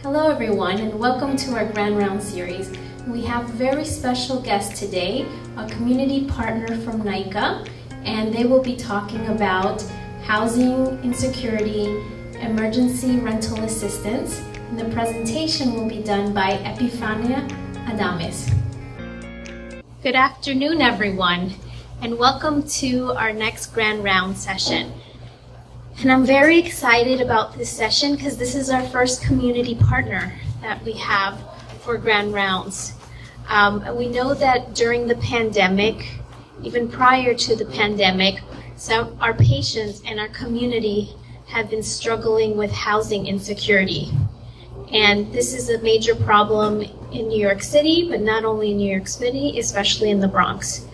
Hello everyone, and welcome to our Grand Round series. We have a very special guest today, a community partner from NAICA, and they will be talking about housing insecurity, emergency rental assistance, and the presentation will be done by Epifania Adames. Good afternoon everyone, and welcome to our next Grand Round session. And I'm very excited about this session because this is our first community partner that we have for Grand Rounds. We know that during the pandemic, even prior to the pandemic, some our patients and our community have been struggling with housing insecurity. And this is a major problem in New York City, but not only in New York City, especially in the Bronx.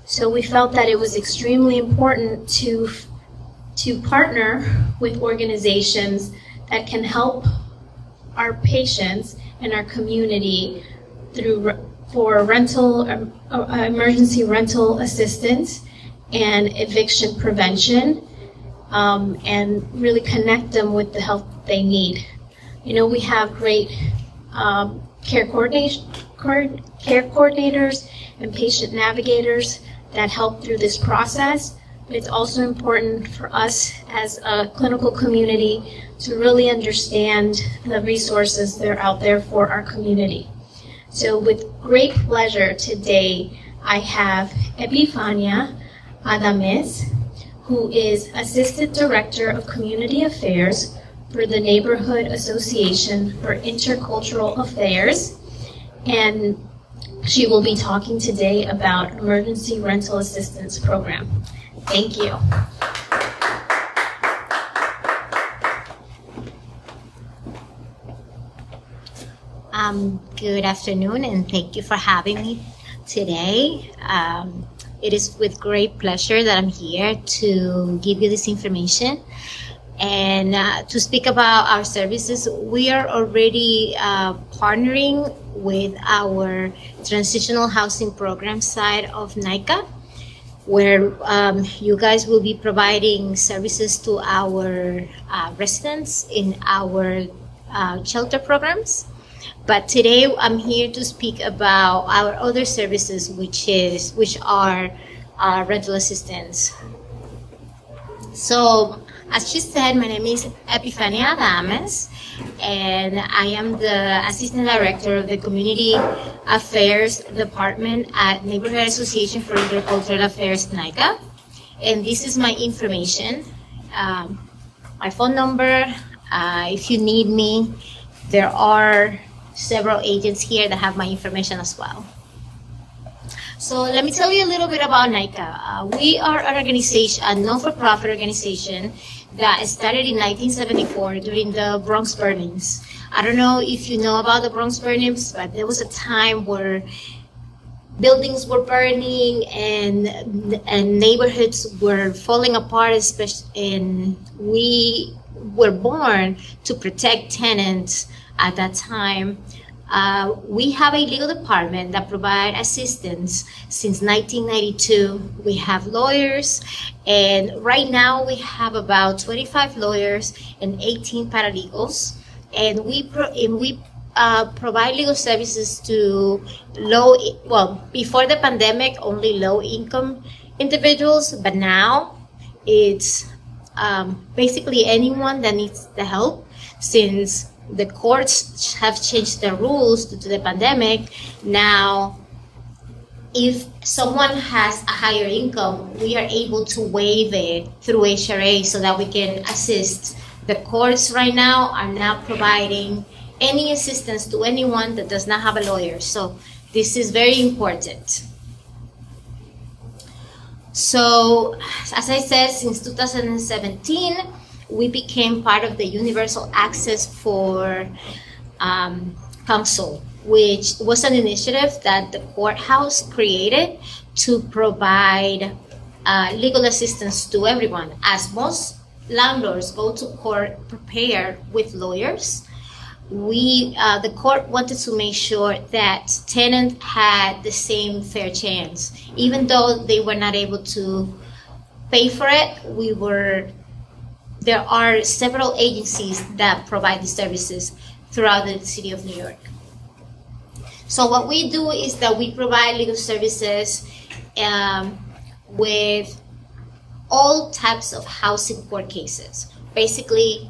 So we felt that it was extremely important to partner with organizations that can help our patients and our community for emergency rental assistance and eviction prevention, and really connect them with the help they need. You know, we have great care coordinators and patient navigators that help through this process. It's also important for us as a clinical community to really understand the resources that are out there for our community. So with great pleasure today, I have Epifania Adames, who is Assistant Director of Community Affairs for the Neighborhood Association for Intercultural Affairs, and she will be talking today about Emergency Rental Assistance Program. Thank you. Good afternoon, and thank you for having me today. It is with great pleasure that I'm here to give you this information and to speak about our services. We are already partnering with our transitional housing program side of NAICA, where you guys will be providing services to our residents in our shelter programs. But today I'm here to speak about our other services, which are rental assistance. So, as she said, my name is Epifania Adames, and I am the Assistant Director of the Community Affairs Department at Neighborhood Association for Intercultural Affairs, NAICA. And this is my information, my phone number. If you need me, there are several agents here that have my information as well. So let me tell you a little bit about NAICA. We are an organization, a non-for-profit organization that started in 1974 during the Bronx burnings. I don't know if you know about the Bronx burnings, but there was a time where buildings were burning and neighborhoods were falling apart, and we were born to protect tenants at that time. We have a legal department that provides assistance since 1992. We have lawyers, and right now we have about 25 lawyers and 18 paralegals, and we provide legal services to before the pandemic, only low-income individuals, but now it's basically anyone that needs the help, since the courts have changed their rules due to the pandemic. Now, if someone has a higher income, we are able to waive it through HRA so that we can assist. The courts right now are not providing any assistance to anyone that does not have a lawyer. So this is very important. So, as I said, since 2017, we became part of the Universal Access for Council, which was an initiative that the courthouse created to provide legal assistance to everyone. As most landlords go to court prepared with lawyers, the court wanted to make sure that tenants had the same fair chance. Even though they were not able to pay for it, there are several agencies that provide these services throughout the city of New York. So what we do is that we provide legal services with all types of housing court cases. Basically,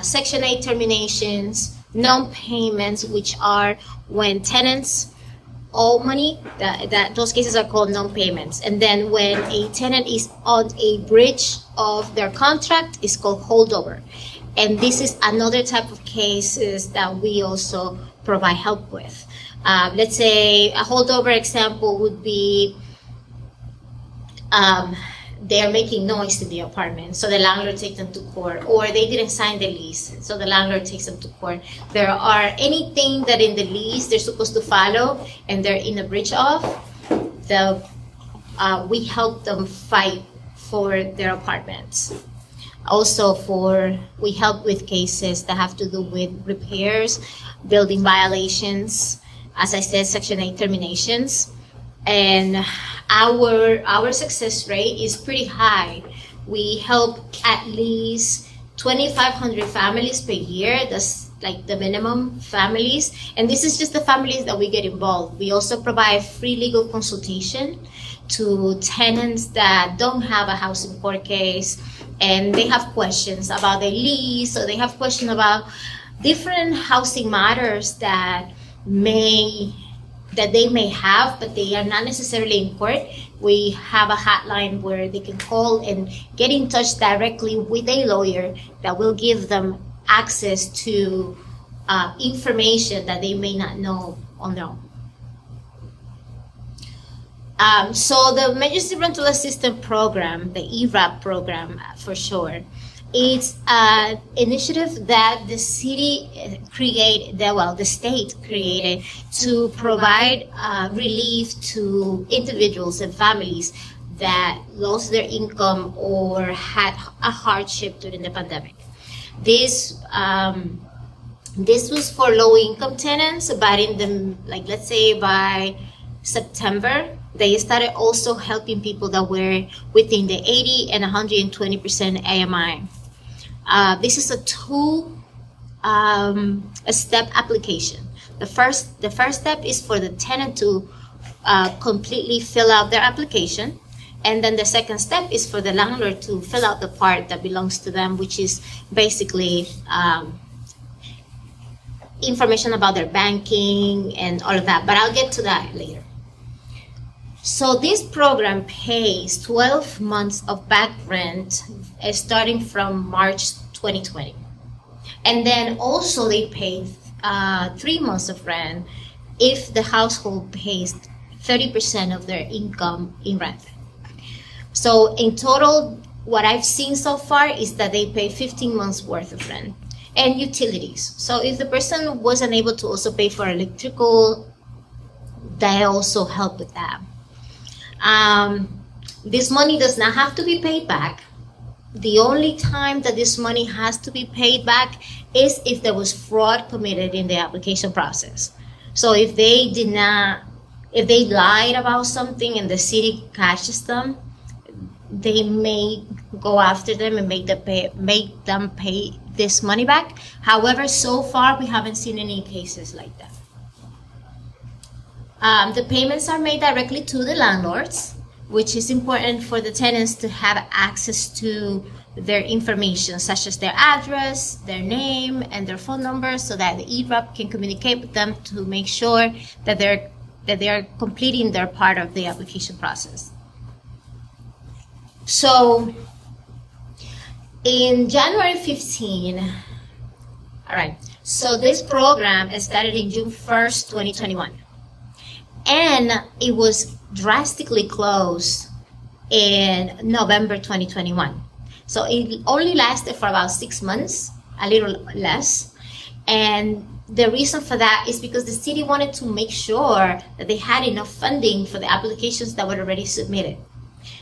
Section 8 terminations, non-payments, which are when tenants owe money, those cases are called non-payments. And then when a tenant is on a breach of their contract, it's called holdover. And this is another type of cases that we also provide help with. Let's say a holdover example would be they're making noise in the apartment, so the landlord takes them to court, or they didn't sign the lease, so the landlord takes them to court. There are anything that in the lease they're supposed to follow and they're in a breach of, we help them fight for their apartments. Also, we help with cases that have to do with repairs, building violations, as I said, Section 8 terminations. And our success rate is pretty high. We help at least 2,500 families per year. That's like the minimum families. And this is just the families that we get involved. We also provide free legal consultation to tenants that don't have a housing court case, and they have questions about their lease, or they have questions about different housing matters that they may have, but they are not necessarily in court. We have a hotline where they can call and get in touch directly with a lawyer that will give them access to information that they may not know on their own. So the Emergency Rental Assistance Program, the ERAP program for short, it's an initiative that the city created, the state created to provide relief to individuals and families that lost their income or had a hardship during the pandemic. This was for low-income tenants, but let's say by September, they started also helping people that were within the 80 and 120% AMI. This is a two-step application. The first step is for the tenant to completely fill out their application, and then the second step is for the landlord to fill out the part that belongs to them, which is basically information about their banking and all of that. But I'll get to that later. So this program pays 12 months of back rent starting from March 2020. And then also they pay 3 months of rent if the household pays 30% of their income in rent. So in total, what I've seen so far is that they pay 15 months worth of rent and utilities. So if the person wasn't able to also pay for electrical, they also help with that. This money does not have to be paid back. The only time that this money has to be paid back is if there was fraud committed in the application process. So if they lied about something and the city catches them, they may go after them and make them pay this money back. However, so far we haven't seen any cases like that. The payments are made directly to the landlords, which is important for the tenants to have access to their information, such as their address, their name, and their phone number, so that the ERAP can communicate with them to make sure that they are completing their part of the application process. So in January 15, all right, so this program started in June 1st, 2021. And it was drastically closed in November 2021. So it only lasted for about 6 months, a little less. And the reason for that is because the city wanted to make sure that they had enough funding for the applications that were already submitted.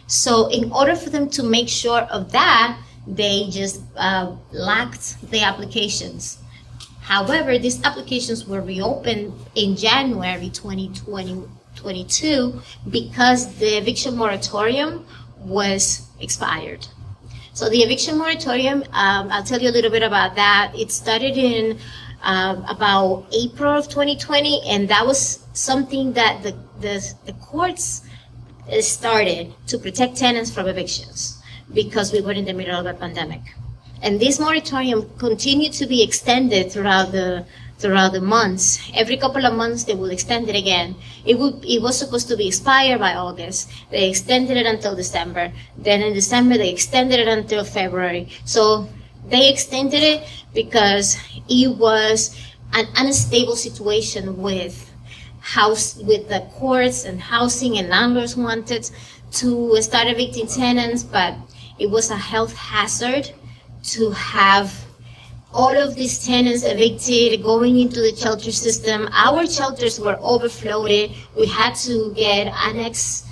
So in order for them to make sure of that, they just lacked the applications. However, these applications were reopened in January 2022 because the eviction moratorium was expired. So the eviction moratorium, I'll tell you a little bit about that. It started in about April of 2020, and that was something that the courts started to protect tenants from evictions because we were in the middle of a pandemic. And this moratorium continued to be extended throughout the months. Every couple of months they will extend it again. It was supposed to be expired by August. They extended it until December. Then in December they extended it until February. So they extended it because it was an unstable situation with the courts and housing, and landlords wanted to start evicting tenants, but it was a health hazard to have all of these tenants evicted, going into the shelter system. Our shelters were overflowed. We had to get annex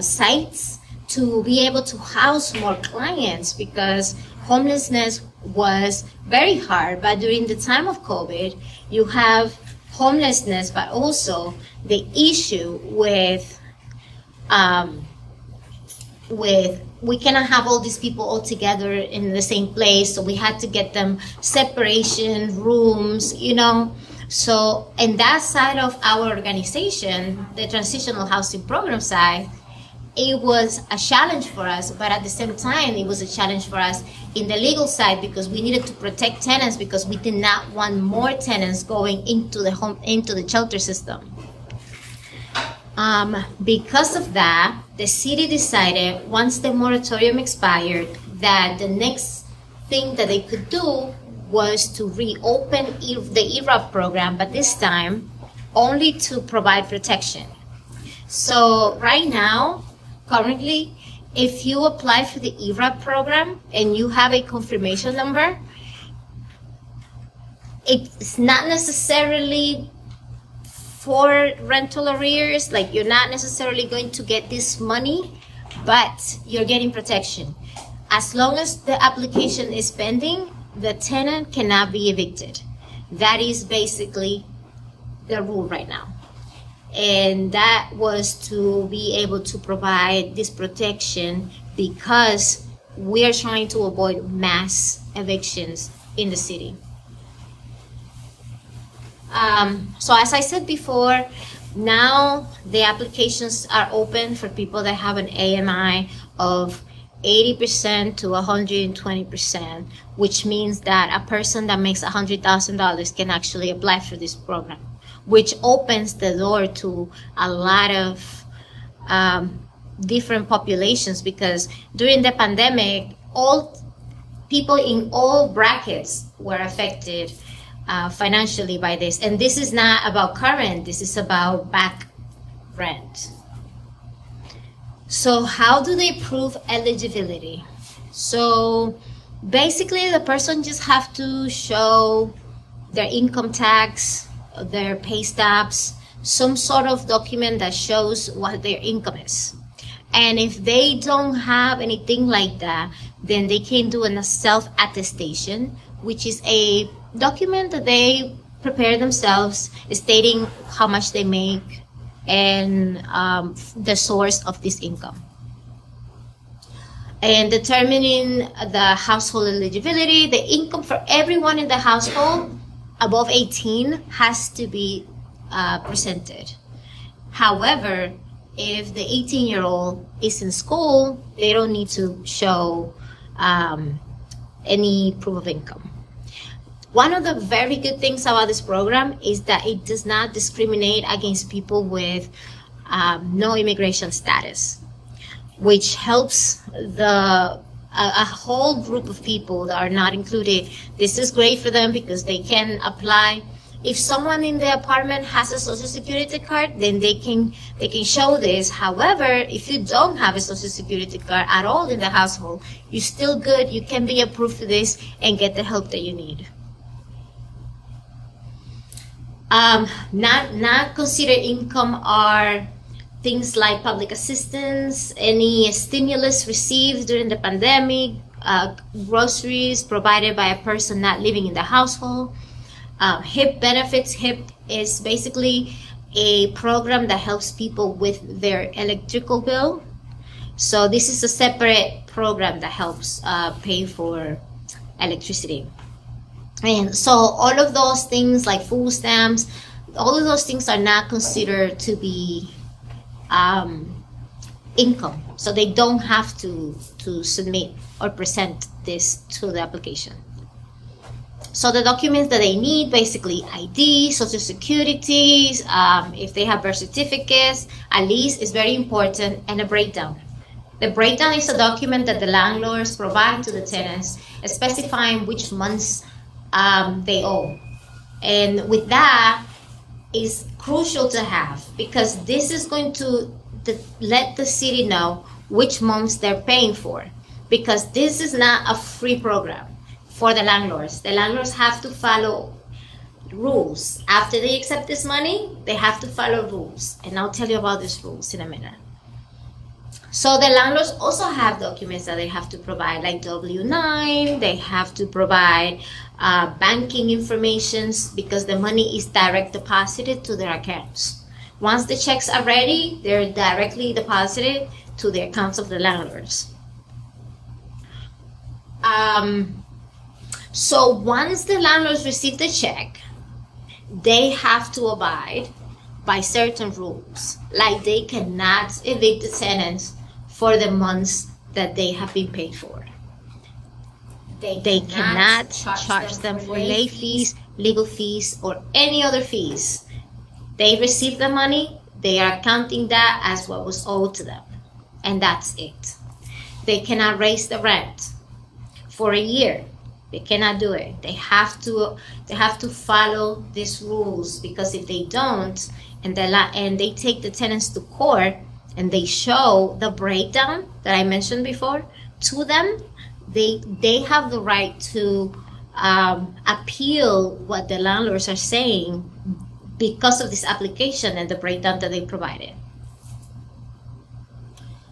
sites to be able to house more clients because homelessness was very hard. But during the time of COVID, you have homelessness, but also the issue with we cannot have all these people all together in the same place, so we had to get them separation rooms, So, in that side of our organization, the transitional housing program side, it was a challenge for us, but at the same time, it was a challenge for us in the legal side because we needed to protect tenants because we did not want more tenants going into the shelter system. Because of that, the city decided once the moratorium expired that the next thing that they could do was to reopen the ERAP program, but this time only to provide protection. So right now, currently, if you apply for the ERAP program and you have a confirmation number, it's not necessarily for rental arrears, like you're not necessarily going to get this money, but you're getting protection. As long as the application is pending, the tenant cannot be evicted. That is basically the rule right now. And that was to be able to provide this protection because we are trying to avoid mass evictions in the city. So as I said before, now the applications are open for people that have an AMI of 80% to 120%, which means that a person that makes $100,000 can actually apply for this program, which opens the door to a lot of different populations because during the pandemic, all people in all brackets were affected financially by this. And this is not about current, this is about back rent. So how do they prove eligibility? So basically the person just have to show their income tax, their pay stubs, some sort of document that shows what their income is. And if they don't have anything like that, then they can do a self-attestation, which is a document that they prepare themselves stating how much they make and the source of this income. And determining the household eligibility, the income for everyone in the household above 18 has to be presented. However, if the 18-year-old is in school, they don't need to show any proof of income. One of the very good things about this program is that it does not discriminate against people with no immigration status, which helps a whole group of people that are not included. This is great for them because they can apply. If someone in the apartment has a social security card, then they can show this. However, if you don't have a social security card at all in the household, you're still good. You can be approved for this and get the help that you need. Not considered income are things like public assistance, any stimulus received during the pandemic, groceries provided by a person not living in the household, HIP benefits. HIP is basically a program that helps people with their electrical bill. So this is a separate program that helps pay for electricity. And so all of those things like food stamps, all of those things are not considered to be income. So they don't have to submit or present this to the application. So the documents that they need, basically ID, Social Security, if they have birth certificates, a lease is very important, and a breakdown. The breakdown is a document that the landlords provide to the tenants, specifying which months they owe. And with that is crucial to have, because this is going to let the city know which months they're paying for, because this is not a free program for the landlords. The landlords have to follow rules. After they accept this money, they have to follow rules. And I'll tell you about these rules in a minute. So the landlords also have documents that they have to provide, like W-9. They have to provide banking information, because the money is direct deposited to their accounts. Once the checks are ready, they're directly deposited to the accounts of the landlords. So once the landlords receive the check, they have to abide by certain rules. Like they cannot evict the tenants for the months that they have been paid for. They cannot charge them for late fees, legal fees, or any other fees. They receive the money, they are counting that as what was owed to them, and that's it. They cannot raise the rent for a year. They cannot do it. They have to follow these rules, because if they don't, and they take the tenants to court and they show the breakdown that I mentioned before to them, they have the right to appeal what the landlords are saying because of this application and the breakdown that they provided.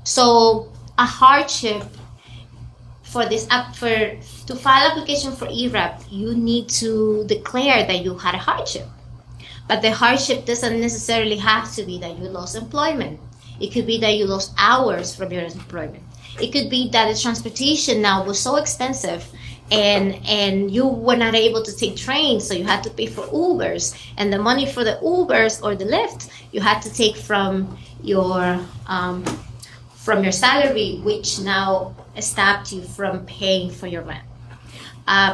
So a hardship for to file application for ERAP, you need to declare that you had a hardship. But the hardship doesn't necessarily have to be that you lost employment. It could be that you lost hours from your employment. It could be that the transportation now was so expensive and you were not able to take trains, so you had to pay for Ubers. And the money for the Ubers or the Lyft, you had to take from your salary, which now stopped you from paying for your rent.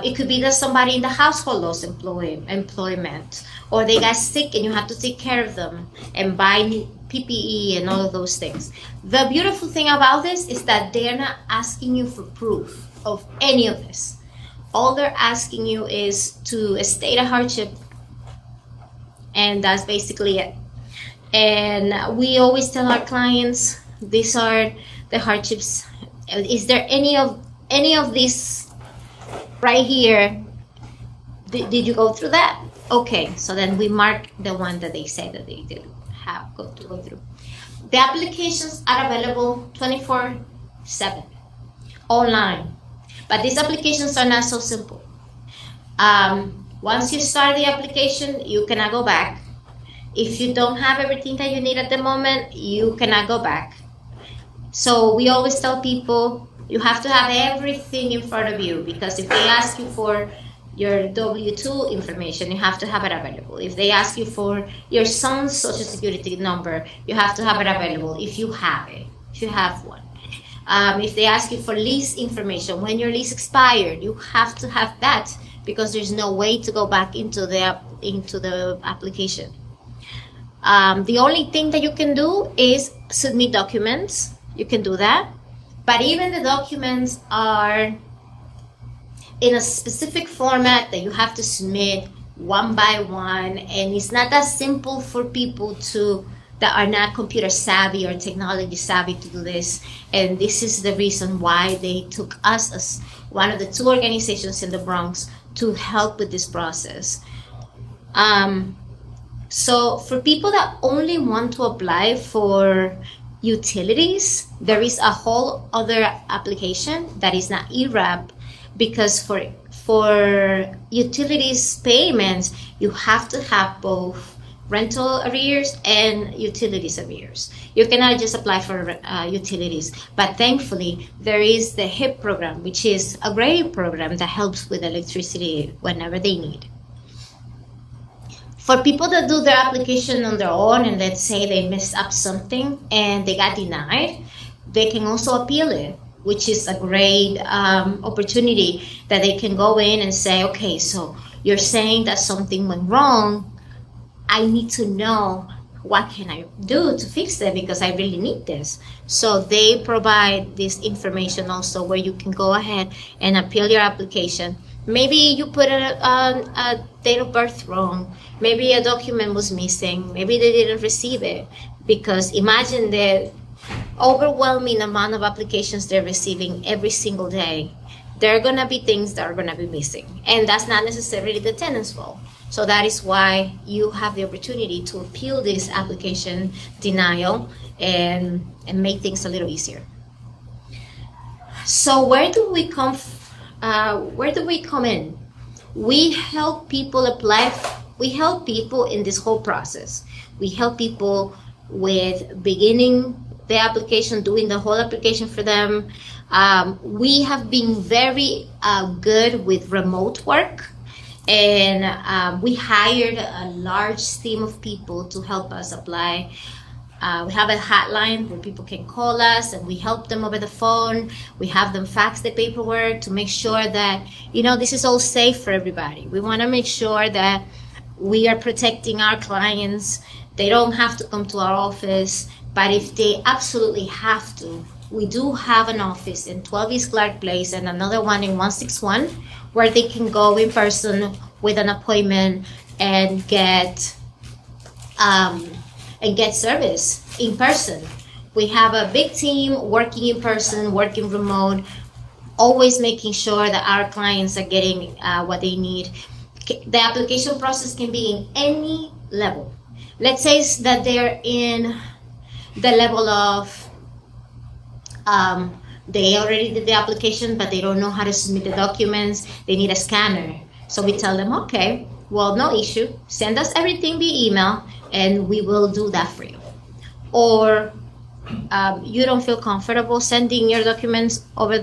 It could be that somebody in the household lost employment, or they got sick and you have to take care of them and buy PPE and all of those things. The beautiful thing about this is that they're not asking you for proof of any of this. All they're asking you is to state a hardship, and that's basically it. And we always tell our clients, these are the hardships. Is there any of these right here? Did you go through that? Okay, so then we mark the one that they say that they did have to go through. The applications are available 24/7 online, but these applications are not so simple. Once you start the application, you cannot go back. If you don't have everything that you need at the moment, you cannot go back. So we always tell people, you have to have everything in front of you, because if they ask you for your W-2 information, you have to have it available. If they ask you for your son's social security number, you have to have it available if you have it, if you have one. If they ask you for lease information, when your lease expired, you have to have that, because there's no way to go back into the application. The only thing that you can do is submit documents. You can do that, but even the documents are in a specific format that you have to submit one by one, and it's not that simple for people that are not computer savvy or technology savvy to do this. And this is the reason why they took us as one of the 2 organizations in the Bronx to help with this process. So for people that only want to apply for utilities, there is a whole other application that is not ERAP, because for utilities payments, you have to have both rental arrears and utilities arrears. You cannot just apply for utilities, but thankfully there is the HIP program, which is a great program that helps with electricity whenever they need. For people that do their application on their own and let's say they messed up something and they got denied, they can also appeal it, which is a great opportunity that they can go in and say, okay, so you're saying that something went wrong. I need to know what can I do to fix it because I really need this. So they provide this information also where you can go ahead and appeal your application. Maybe you put a date of birth wrong. Maybe a document was missing. Maybe they didn't receive it. Because imagine the overwhelming amount of applications they're receiving every single day. There are going to be things that are going to be missing. And that's not necessarily the tenant's fault. So that is why you have the opportunity to appeal this application denial and make things a little easier. So where do we come in? We help people apply. We help people in this whole process. We help people with beginning the application, doing the whole application for them. We have been very good with remote work. And we hired a large team of people to help us apply. We have a hotline where people can call us and we help them over the phone. We have them fax the paperwork to make sure that, this is all safe for everybody. We want to make sure that we are protecting our clients. They don't have to come to our office, but if they absolutely have to, we do have an office in 12 East Clark Place and another one in 161 where they can go in person with an appointment and get service in person. We have a big team working in person, working remote, always making sure that our clients are getting what they need. The application process can be in any level. Let's say that they're in the level of they already did the application, but they don't know how to submit the documents. They need a scanner. So we tell them, okay, well, no issue. Send us everything via email, and we will do that for you. Or you don't feel comfortable sending your documents over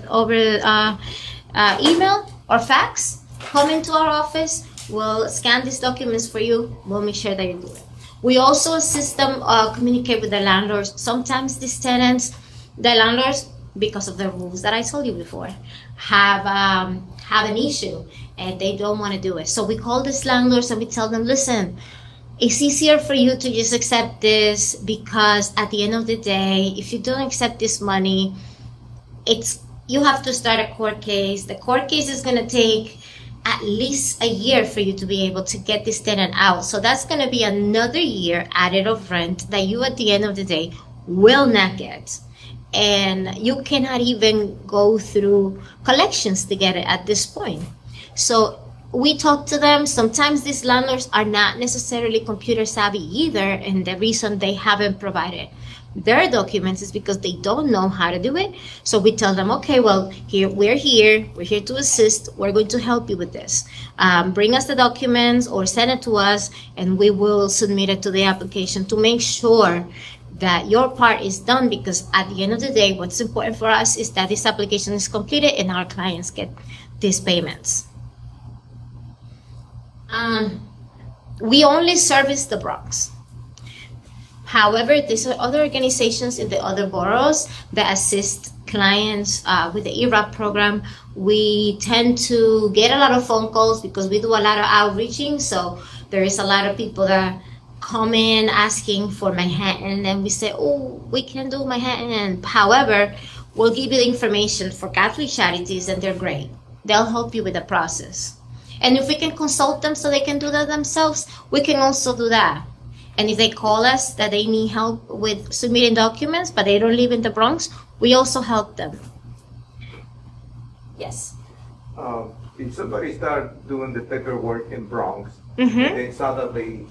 email or fax, come into our office. We'll scan these documents for you. We'll make sure that you do it. We also assist them communicate with the landlords. Sometimes these tenants, the landlords, because of the rules that I told you before, have an issue and they don't want to do it. So we call these landlords and we tell them, listen, it's easier for you to just accept this because at the end of the day, if you don't accept this money, you have to start a court case. The court case is going to take at least a year for you to be able to get this tenant out. So that's going to be another year added of rent that you at the end of the day will not get. And you cannot even go through collections to get it at this point. So we talk to them. Sometimes these landlords are not necessarily computer savvy either, and the reason they haven't provided their documents is because they don't know how to do it. So we tell them, okay, well, we're here to assist. We're going to help you with this. Bring us the documents or send it to us, and we will submit it to the application to make sure that your part is done, because at the end of the day, what's important for us is that this application is completed and our clients get these payments. We only service the Bronx. However, there's other organizations in the other boroughs that assist clients with the ERAP program. We tend to get a lot of phone calls because we do a lot of outreaching. So there is a lot of people that come in asking for Manhattan, and we say, oh, we can do Manhattan. However, we'll give you the information for Catholic Charities, and they're great. They'll help you with the process. And if we can consult them so they can do that themselves, we can also do that. And if they call us that they need help with submitting documents, but they don't live in the Bronx, we also help them. Yes? If somebody start doing the paperwork in Bronx, Mm-hmm. and then suddenly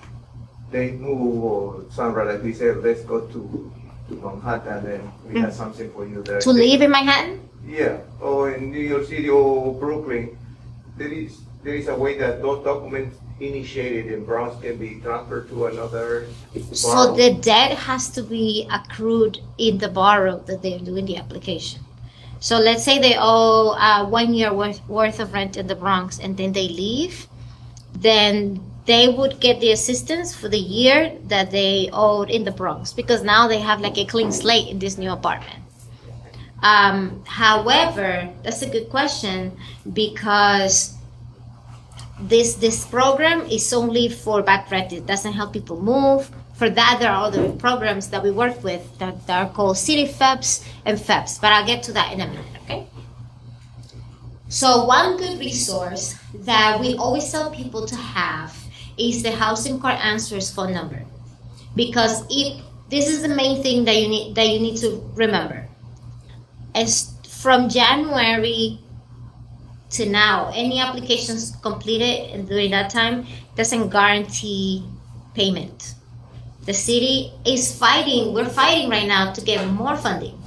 they move, or somewhere like we said, let's go to Manhattan, and we have something for you there. To live in Manhattan? Yeah, or in New York City or Brooklyn, there is a way that those documents initiated in Bronx can be transferred to another borough? So the debt has to be accrued in the borough that they're doing the application. So let's say they owe 1 year worth of rent in the Bronx and then they leave, then they would get the assistance for the year that they owed in the Bronx, because now they have like a clean slate in this new apartment. However, that's a good question, because this program is only for back rent. It doesn't help people move. For that, there are other programs that we work with that are called City FEPs and FEPs, but I'll get to that in a minute, okay? So one good resource that we always tell people to have is the Housing Court Answers phone number, because this is the main thing that you need to remember. As from January to now, any applications completed during that time doesn't guarantee payment. The city is fighting. We're fighting right now to get more funding.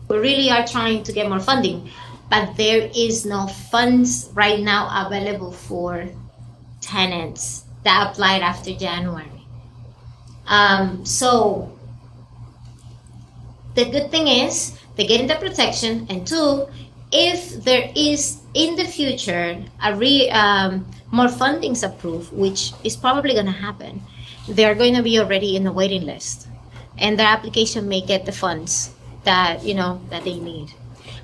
We really are trying to get more funding, but there is no funds right now available for tenants that applied after January. So the good thing is they get the protection, and two, if there is in the future more fundings approved, which is probably going to happen, they're going to be already in the waiting list, and their application may get the funds that they need.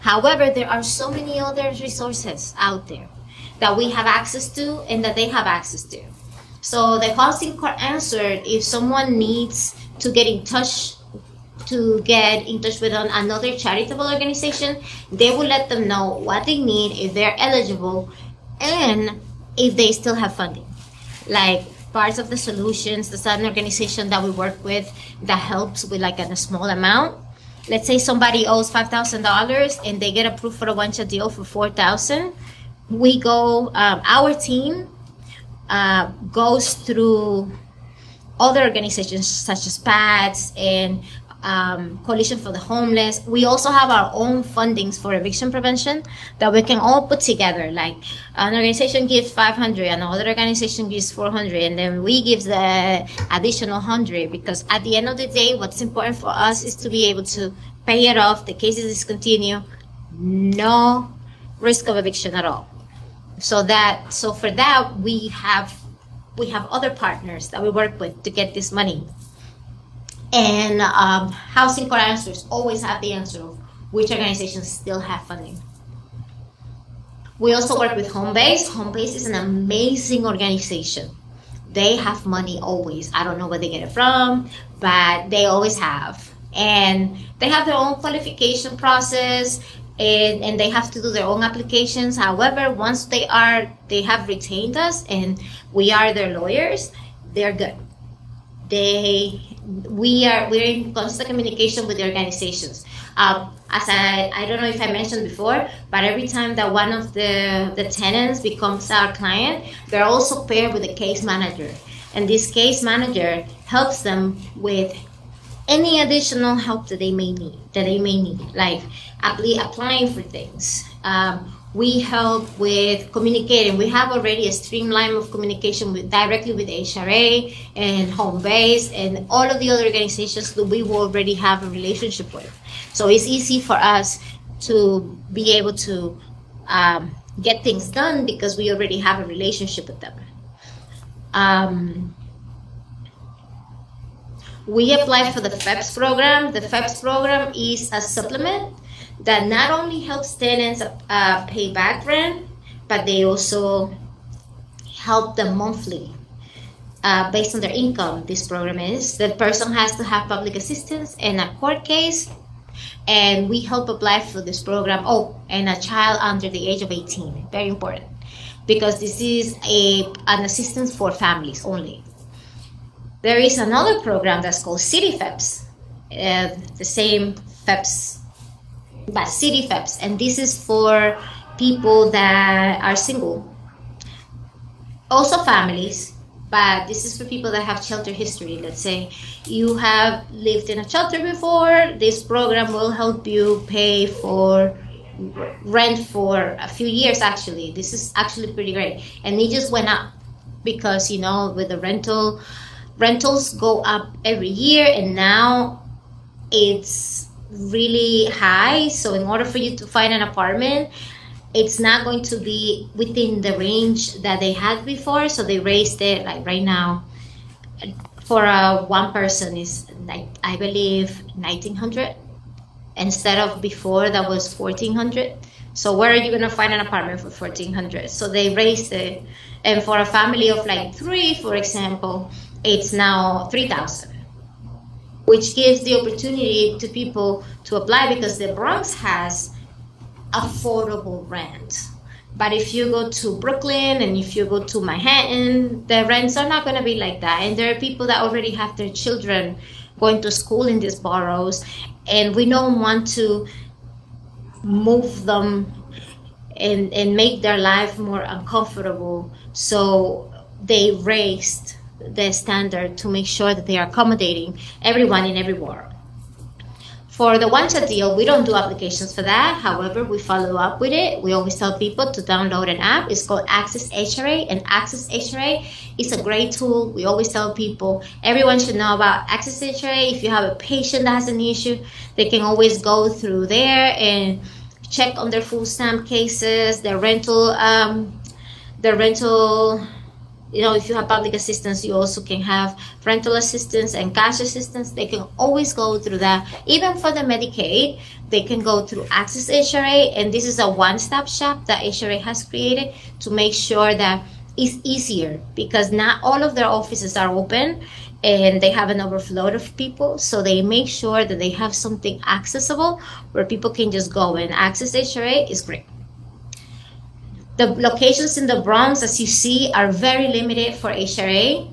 However, there are so many other resources out there that we have access to and that they have access to. So the Housing Court Answered, if someone needs to get in touch with another charitable organization, they will let them know what they need, if they're eligible, and if they still have funding. Like parts of the solutions, the an organization that we work with that helps with like a small amount. Let's say somebody owes $5,000 and they get approved for a one-shot deal for $4,000. We go, our team goes through other organizations such as PATS and Coalition for the Homeless. We also have our own fundings for eviction prevention that we can all put together. Like an organization gives 500, another organization gives 400, and then we give the additional 100, because at the end of the day, what's important for us is to be able to pay it off, the cases discontinue, no risk of eviction at all. So for that, we have other partners that we work with to get this money. And Housing Court Answers always have the answer of which organizations still have funding. We also work with Homebase. Homebase is an amazing organization. They have money always. I don't know where they get it from, but they always have. And they have their own qualification process, and they have to do their own applications. However, once they have retained us and we are their lawyers, they're good. We're in constant communication with the organizations. As I don't know if I mentioned before, but every time that one of the tenants becomes our client, they're also paired with a case manager. And this case manager helps them with any additional help that they may need, like applying for things. We help with communicating. We have already a streamline of communication directly with HRA and Homebase and all of the other organizations that we already have a relationship with. So it's easy for us to be able to get things done because we already have a relationship with them. We apply for the FEPS program. The FEPS program is a supplement that not only helps tenants pay back rent, but they also help them monthly based on their income. This program is the person has to have public assistance in a court case, and we help apply for this program. Oh, and a child under the age of 18, very important, because this is an assistance for families only. There is another program that's called City FEPS, the same FEPS, but City FEPS, and this is for people that are single, also families, but this is for people that have shelter history. Let's say you have lived in a shelter before, this program will help you pay for rent for a few years. Actually, this is actually pretty great, and it just went up. because, you know, with the rentals go up every year, and now it's really high. So in order for you to find an apartment, it's not going to be within the range that they had before. So they raised it. Like right now, for one person is, like, I believe, $1,900 instead of before that was $1,400. So where are you going to find an apartment for $1,400? So they raised it, and for a family of like 3, for example, it's now $3,000, which gives the opportunity to people to apply, because the Bronx has affordable rent. But if you go to Brooklyn and if you go to Manhattan, the rents are not going to be like that. And there are people that already have their children going to school in these boroughs, and we don't want to move them and make their life more uncomfortable. So they raised the standard to make sure that they are accommodating everyone in every borough. For the one-shot deal, we don't do applications for that. However, we follow up with it. We always tell people to download an app. It's called Access HRA, and Access HRA is a great tool. We always tell people everyone should know about Access HRA. If you have a patient that has an issue, they can always go through there and check on their food stamp cases, their rental, you know, if you have public assistance, you also can have rental assistance and cash assistance. They can always go through that. Even for the Medicaid, they can go through Access HRA, and this is a one-stop shop that HRA has created to make sure that it's easier, because not all of their offices are open and they have an overflow of people. So they make sure that they have something accessible where people can just go, and Access HRA is great. The locations in the Bronx, as you see, are very limited for HRA.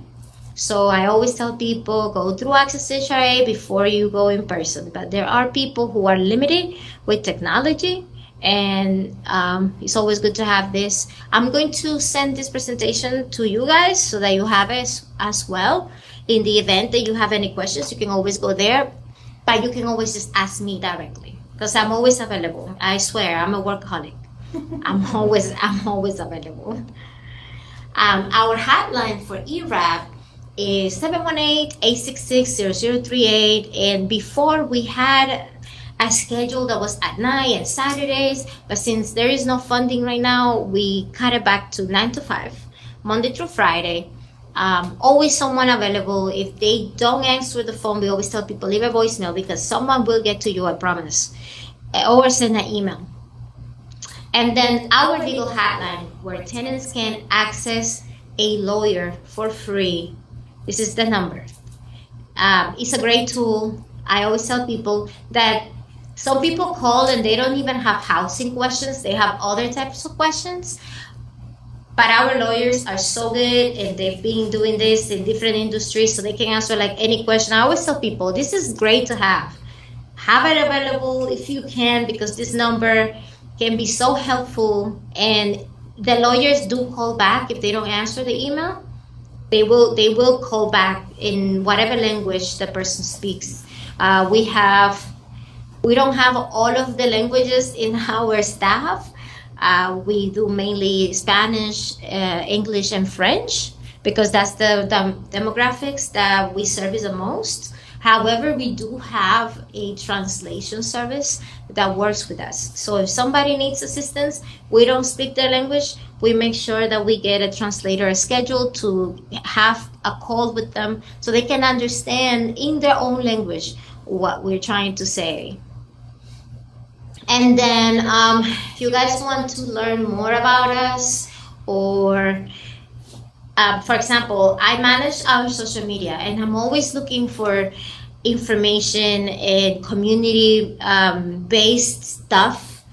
So I always tell people, go through Access HRA before you go in person. But there are people who are limited with technology, and it's always good to have this. I'm going to send this presentation to you guys so that you have it as well. In the event that you have any questions, you can always go there, but you can always just ask me directly, because I'm always available. I swear, I'm a workaholic. I'm always available. Our hotline for ERAP is 718-866-0038. And before we had a schedule that was at night and Saturdays, but since there is no funding right now, we cut it back to 9 to 5, Monday through Friday. Always someone available. If they don't answer the phone, we always tell people, leave a voicemail, because someone will get to you, I promise, or send an email. And then our legal hotline, where tenants can access a lawyer for free. This is the number. It's a great tool. I always tell people that some people call and they don't even have housing questions. They have other types of questions. But our lawyers are so good, and they've been doing this in different industries, so they can answer like any question. I always tell people, this is great to have. Have it available if you can, because this number can be so helpful. And the lawyers do call back if they don't answer the email. They will call back in whatever language the person speaks. We don't have all of the languages in our staff. We do mainly Spanish, English, and French, because that's the demographics that we service the most. However, we do have a translation service that works with us. So if somebody needs assistance, we don't speak their language, we make sure that we get a translator scheduled to have a call with them so they can understand in their own language what we're trying to say. And then if you guys want to learn more about us, or for example, I manage our social media, and I'm always looking for information and community-based stuff,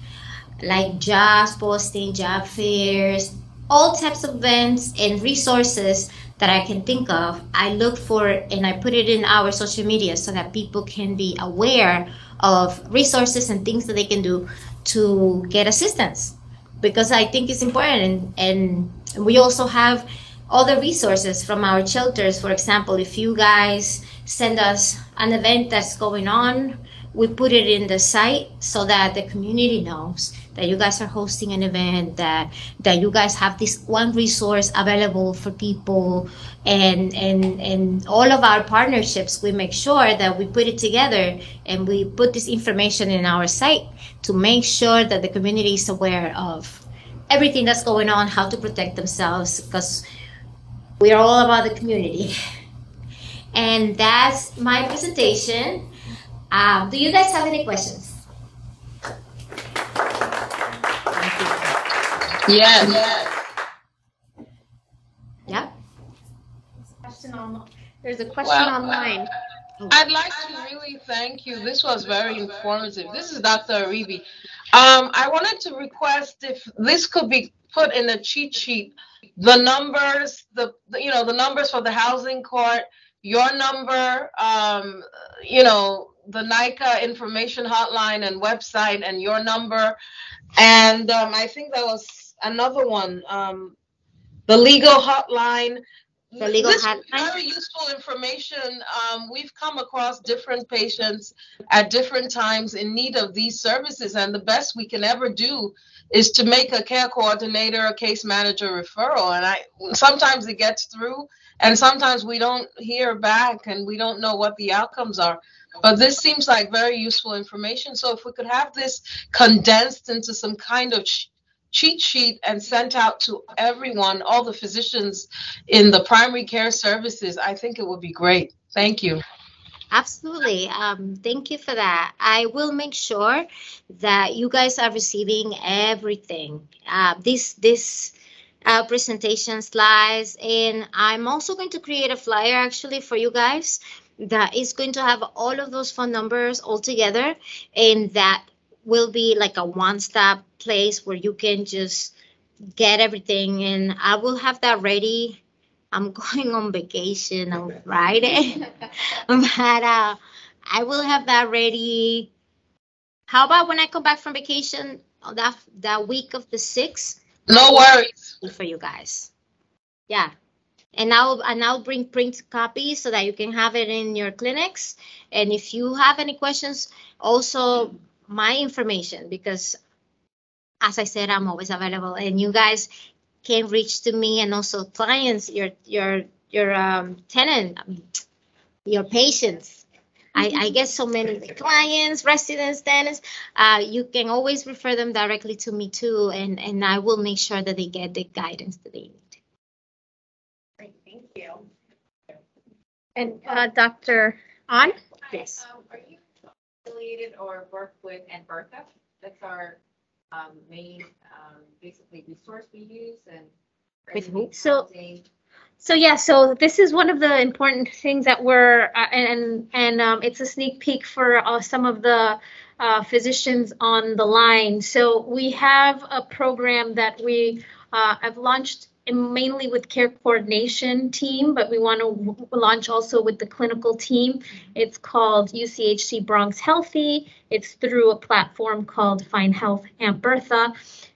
like jobs posting, job fairs, all types of events and resources that I can think of. I look for and I put it in our social media so that people can be aware of resources and things that they can do to get assistance, because I think it's important. And we also have other resources from our shelters. For example, if you guys send us an event that's going on we put it in the site so that the community knows that you guys are hosting an event, that you guys have this one resource available for people, and all of our partnerships, we make sure that we put it together and we put this information in our site to make sure that the community is aware of everything that's going on, how to protect themselves, because we are all about the community. And that's my presentation. Do you guys have any questions? Yes. Yeah? There's a question online. I'd like to really thank you. This was very informative. This is Dr. Aribi. I wanted to request if this could be put in a cheat sheet, the numbers, the numbers for the housing court, your number, the NAICA information hotline and website, and your number. And I think there was another one, the legal hotline. This is very useful information. We've come across different patients at different times in need of these services, and the best we can ever do is to make a care coordinator, a case manager referral. And sometimes it gets through, and sometimes we don't hear back, and we don't know what the outcomes are. But this seems like very useful information. So if we could have this condensed into some kind of cheat sheet and sent out to everyone, all the physicians in the primary care services, I think it would be great. Thank you. Absolutely. Thank you for that. I will make sure that you guys are receiving everything. This presentation slides, and I'm also going to create a flyer actually for you guys that is going to have all of those phone numbers all together, and that will be like a one-stop place where you can just get everything. And I will have that ready. I'm going on vacation on Friday, but I will have that ready. How about when I come back from vacation, that week of the 6th? No worries. For you guys. Yeah. And I'll bring print copies so that you can have it in your clinics. And if you have any questions, also my information, because as I said, I'm always available, and you guys can reach to me, and also clients, your tenant, your patients. I get so many clients, residents, tenants. You can always refer them directly to me too, and I will make sure that they get the guidance that they need. Great, thank you. And Dr. On? Yes. Are you affiliated or work with Bertha? That's our main, basically, resource we use. And with who? So this is one of the important things that we're, and it's a sneak peek for some of the physicians on the line. So we have a program that we have launched mainly with care coordination team, but we want to launch also with the clinical team. It's called UCHC Bronx Healthy. It's through a platform called Find Health Aunt Bertha.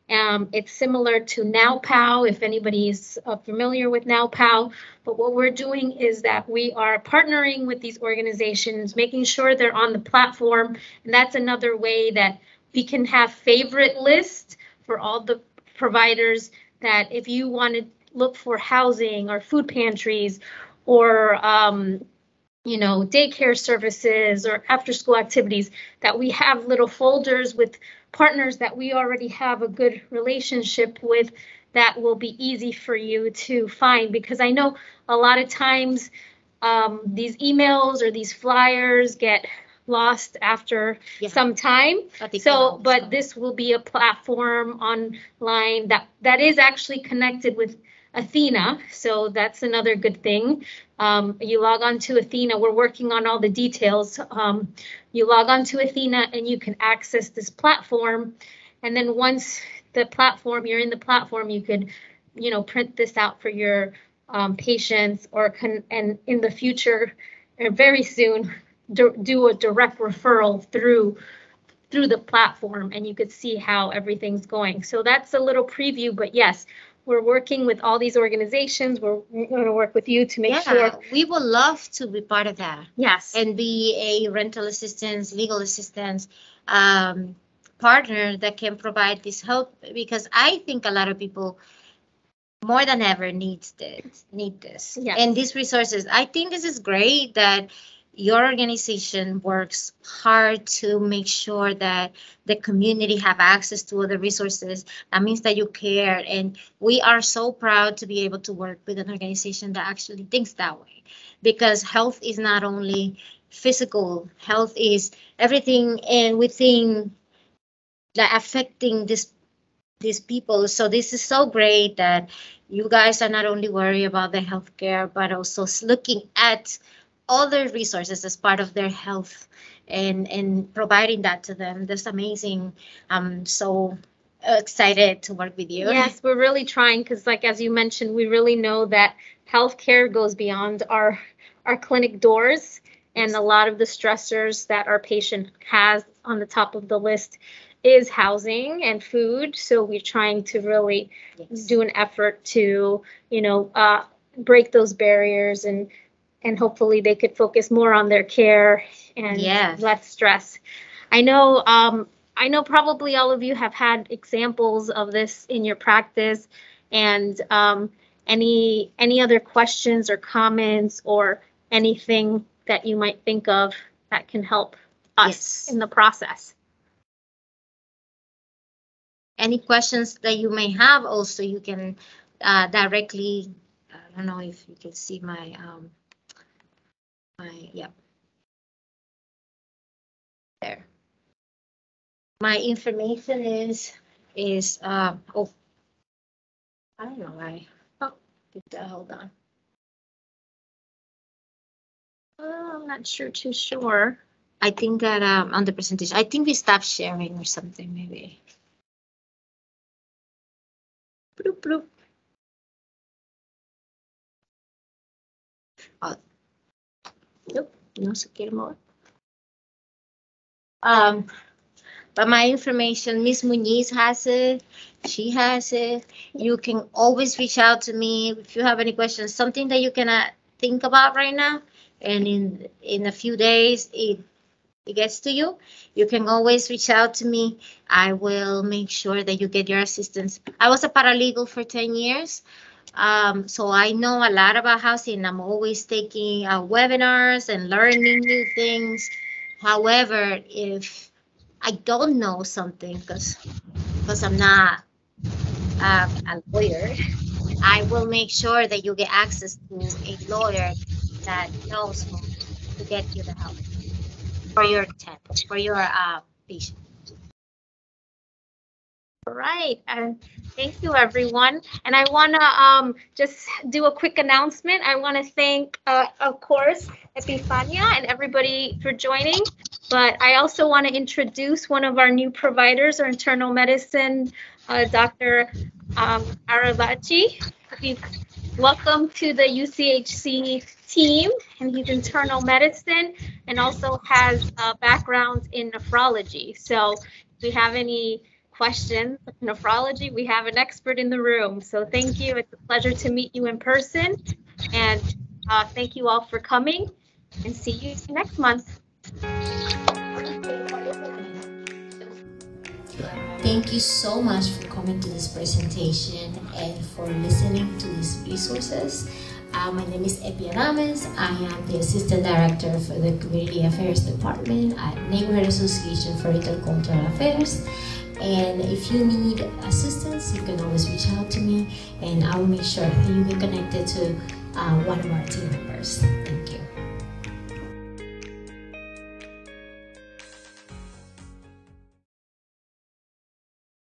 It's similar to NowPow, if anybody's familiar with NowPow. But what we're doing is that we are partnering with these organizations, making sure they're on the platform. And that's another way that we can have favorite lists for all the providers, that if you want to look for housing or food pantries or daycare services or after school activities, that we have little folders with partners that we already have a good relationship with, that will be easy for you to find. Because I know a lot of times these emails or these flyers get lost after some time. But this will be a platform online that is actually connected with Athena. So that's another good thing. You log on to Athena. We're working on all the details. You log on to Athena and you can access this platform. And then once you're in the platform, you could, print this out for your patients, and in the future, or very soon, do a direct referral through the platform, and you could see how everything's going. So that's a little preview, but yes, we're working with all these organizations. We're going to work with you to make sure. We would love to be part of that. Yes. And be a rental assistance, legal assistance partner that can provide this help, because I think a lot of people more than ever need this. Yes. And these resources. I think this is great that your organization works hard to make sure that the community have access to other resources. That means that you care, and we are so proud to be able to work with an organization that actually thinks that way, because health is not only physical, health is everything and within that affecting these people. So this is so great that you guys are not only worried about the healthcare, but also looking at other resources as part of their health and providing that to them. That's amazing. I'm so excited to work with you. Yes, we're really trying, because like as you mentioned, we really know that healthcare goes beyond our clinic doors, and a lot of the stressors that our patient has on the top of the list is housing and food. So we're trying to really do an effort to, break those barriers, and hopefully they could focus more on their care and less stress. I know probably all of you have had examples of this in your practice, and any other questions or comments or anything that you might think of that can help us in the process. Any questions that you may have, also you can directly, I don't know if you can see my there. My information is I don't know why. Hold on. I'm not too sure. I think that on the presentation, I think we stopped sharing or something, maybe. Bloop, bloop. Oh. Nope, no se quiere mover. But my information, Miss Muñiz has it. She has it. You can always reach out to me if you have any questions, something that you cannot think about right now, and in a few days it gets to you. You can always reach out to me. I will make sure that you get your assistance. I was a paralegal for 10 years. So I know a lot about housing. I'm always taking webinars and learning new things. However, if I don't know something, because I'm not a lawyer, I will make sure that you get access to a lawyer that knows more to get you the help for your patient. All right, and thank you, everyone. And I want to just do a quick announcement. I want to thank, of course, Epifania and everybody for joining. But I also want to introduce one of our new providers, our internal medicine, Dr. Aravachi. Welcome to the UCHC team, and he's internal medicine and also has a background in nephrology. So if we have any questions, nephrology, we have an expert in the room. So thank you. It's a pleasure to meet you in person. And thank you all for coming, and see you next month. Thank you so much for coming to this presentation and for listening to these resources. My name is Epifania Adames. I am the Assistant Director for the Community Affairs Department at Neighborhood Association for Intercultural Affairs. And if you need assistance, you can always reach out to me, and I will make sure that you get connected to one of our team members.